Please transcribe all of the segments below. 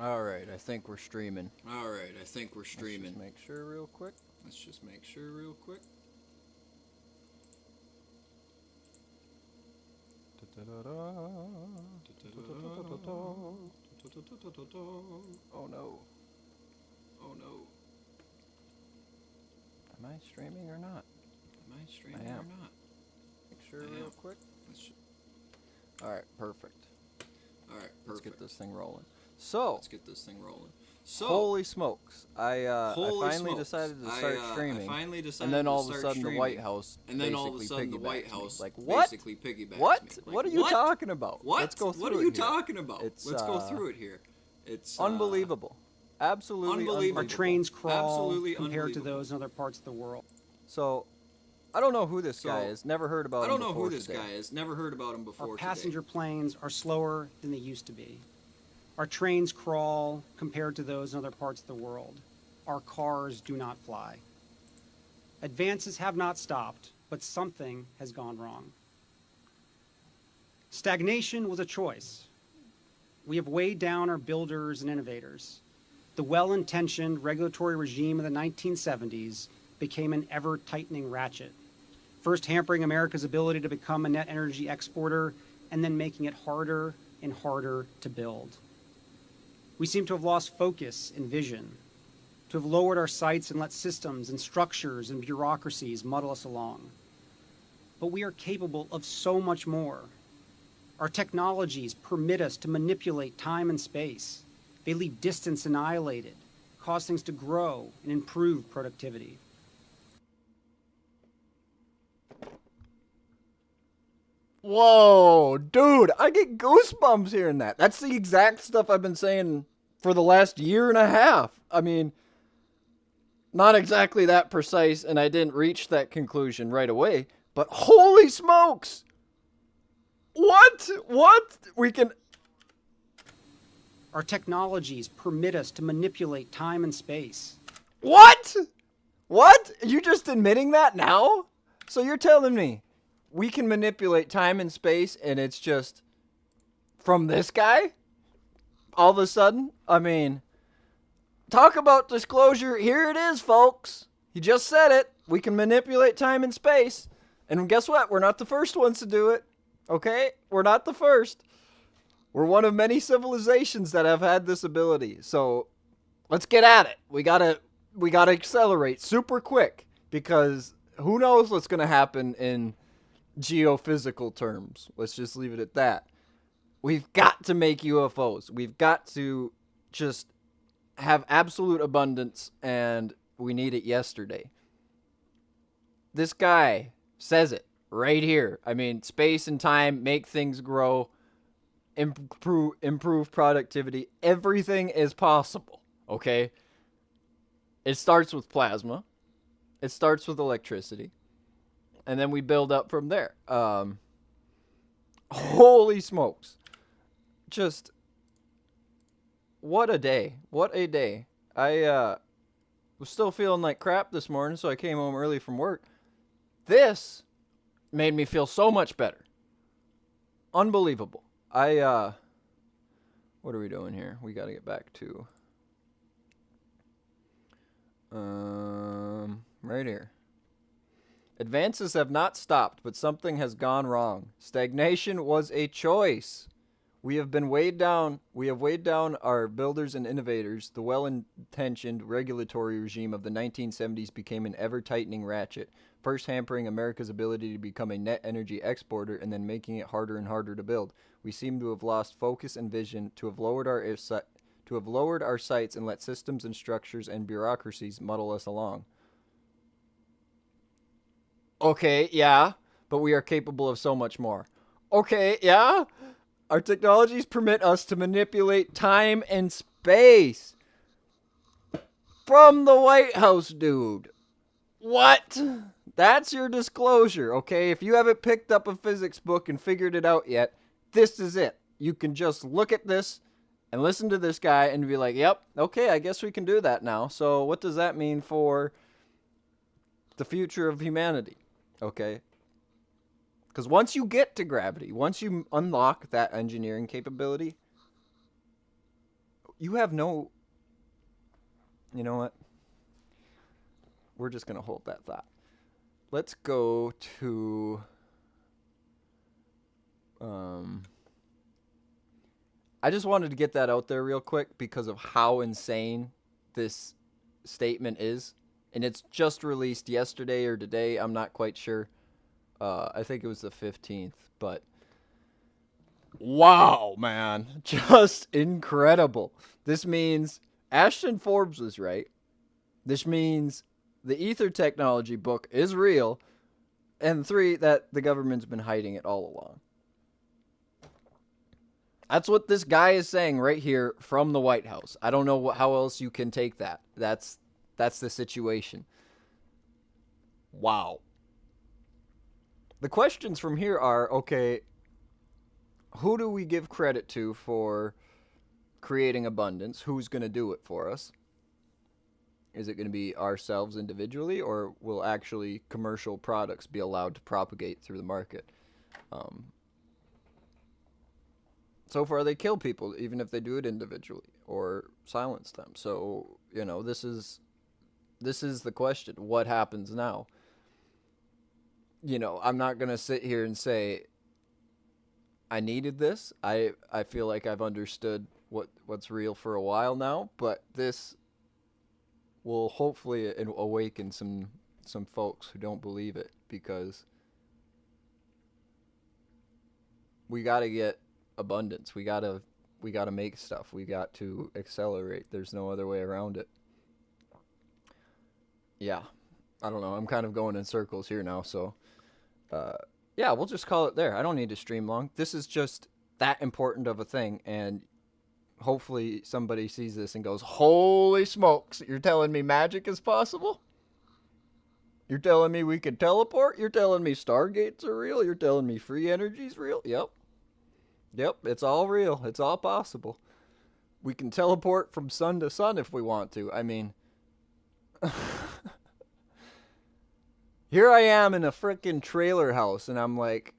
Alright, I think we're streaming. Alright, I think we're Let's streaming. just make sure real quick. Let's just make sure real quick. Oh no. Oh no. Am I streaming or not? Am I streaming I am. or not? Make sure I real am. quick. Let's Alright, perfect. Alright, Let's perfect. get this thing rolling. So, Let's get this thing rolling. So, holy smokes. I holy finally smokes. decided to start streaming. I finally decided And then all to of a start sudden the streaming. White House And then all of a sudden the piggybacked White me. House Like, what? basically piggybacks What? me. Like, What are you talking about? What? Let's go through What are it you here. talking about? It's, Let's go through it here. It's Unbelievable. Absolutely Unbelievable. Our trains crawl Absolutely compared to unbelievable. those in other parts of the world. So, I don't know who this So, guy is. Never heard about I him don't know before who this today. guy is. Never heard about him before Our passenger today. planes are slower than they used to be. Our trains crawl compared to those in other parts of the world. Our cars do not fly. Advances have not stopped, but something has gone wrong. Stagnation was a choice. We have weighed down our builders and innovators. The well-intentioned regulatory regime of the 1970s became an ever-tightening ratchet, first hampering America's ability to become a net energy exporter and then making it harder and harder to build. We seem to have lost focus and vision, to have lowered our sights and let systems and structures and bureaucracies muddle us along. But we are capable of so much more. Our technologies permit us to manipulate time and space. They leave distance annihilated, cause things to grow and improve productivity. Whoa, dude, I get goosebumps hearing that. That's the exact stuff I've been saying for the last year and a half. I mean, not exactly that precise, and I didn't reach that conclusion right away, but holy smokes! What? What? We can. Our technologies permit us to manipulate time and space. What? What? You just admitting that now? So you're telling me we can manipulate time and space and it's just from this guy? All of a sudden? I mean, talk about disclosure. Here it is, folks. He just said it. We can manipulate time and space. And guess what? We're not the first ones to do it. Okay? We're not the first. We're one of many civilizations that have had this ability. So let's get at it. We gotta accelerate super quick because who knows what's gonna happen in geophysical terms. Let's just leave it at that. We've got to make UFOs. We've got to just have absolute abundance, and we need it yesterday. This guy says it right here. I mean, space and time make things grow, improve productivity. Everything is possible, okay? It starts with plasma. It starts with electricity. And then we build up from there. Holy smokes. Just, what a day. What a day. I was still feeling like crap this morning, so I came home early from work. This made me feel so much better. Unbelievable. What are we doing here? We got to get back to, right here. Advances have not stopped, but something has gone wrong. Stagnation was a choice. We have been weighed down. We have weighed down our builders and innovators. The well-intentioned regulatory regime of the 1970s became an ever-tightening ratchet, first hampering America's ability to become a net energy exporter and then making it harder and harder to build. We seem to have lost focus and vision, to have lowered our sights and let systems and structures and bureaucracies muddle us along. Okay, yeah, but we are capable of so much more. Okay, yeah, our technologies permit us to manipulate time and space. From the White House, dude. What? That's your disclosure, okay? If you haven't picked up a physics book and figured it out yet, this is it. You can just look at this and listen to this guy and be like, yep, okay, I guess we can do that now. So what does that mean for the future of humanity? Okay? Because once you get to gravity, once you unlock that engineering capability, You have no... You know what? We're just going to hold that thought. Let's go to... I just wanted to get that out there real quick because of how insane this statement is. And it's just released yesterday or today. I'm not quite sure. I think it was the 15th. But wow, man. Just incredible. This means Ashton Forbes was right. This means the ether technology book is real. And 3, that the government's been hiding it all along. That's what this guy is saying right here from the White House. I don't know how else you can take that. That's the situation. Wow. The questions from here are, okay, who do we give credit to for creating abundance? Who's going to do it for us? Is it going to be ourselves individually, or will actually commercial products be allowed to propagate through the market? So far, they kill people, even if they do it individually, or silence them. So, you know, this is the question. What happens now? You know, I'm not going to sit here and say, I needed this. I feel like I've understood what's real for a while now, but this will hopefully awaken some folks who don't believe it, because we got to get abundance. We got to make stuff. We got to accelerate. There's no other way around it. Yeah. I don't know. I'm kind of going in circles here now, so yeah, we'll just call it there. I don't need to stream long. This is just that important of a thing, and hopefully somebody sees this and goes, holy smokes, you're telling me magic is possible? You're telling me we can teleport? You're telling me stargates are real? You're telling me free energy's real? Yep, it's all real. It's all possible. We can teleport from sun to sun if we want to. I mean, here I am in a freaking trailer house, and I'm like,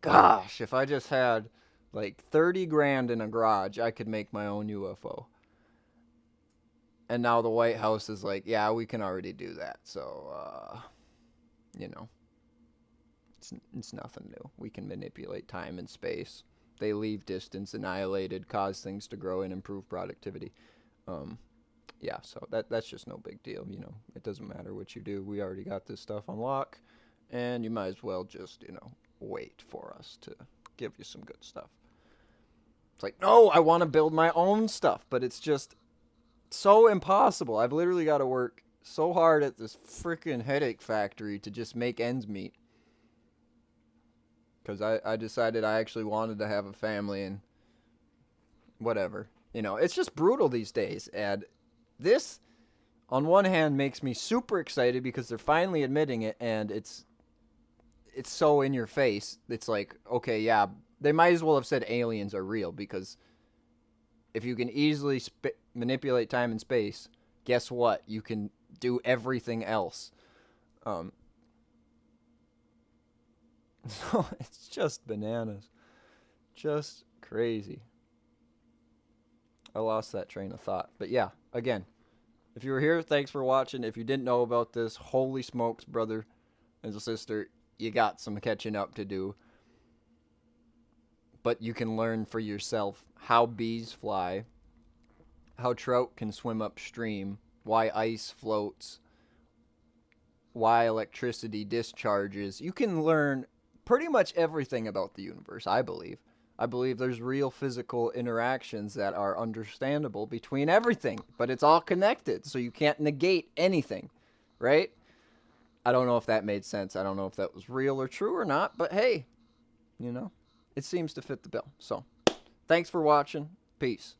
gosh, if I just had like 30 grand in a garage, I could make my own UFO. And now the White House is like, yeah, we can already do that. So, you know, it's nothing new. We can manipulate time and space. They leave distance annihilated, cause things to grow, and improve productivity. Yeah, so that's just no big deal. You know, it doesn't matter what you do. We already got this stuff on lock, and you might as well just, you know, wait for us to give you some good stuff. It's like, no, I want to build my own stuff, but it's just so impossible. I've literally got to work so hard at this freaking headache factory to just make ends meet. Because I decided I actually wanted to have a family and whatever. You know, it's just brutal these days. And this, on one hand, makes me super excited because they're finally admitting it, and it's so in your face. It's like, okay, yeah, they might as well have said aliens are real, because if you can easily manipulate time and space, guess what? You can do everything else. So it's just bananas. Just crazy. I lost that train of thought. But yeah, again, if you were here, thanks for watching. If you didn't know about this, holy smokes, brother and sister, you got some catching up to do. But you can learn for yourself how bees fly, how trout can swim upstream, why ice floats, why electricity discharges. You can learn pretty much everything about the universe, I believe. I believe there's real physical interactions that are understandable between everything, but it's all connected, so you can't negate anything, right? I don't know if that made sense. I don't know if that was real or true or not, but hey, you know, it seems to fit the bill. So, thanks for watching. Peace.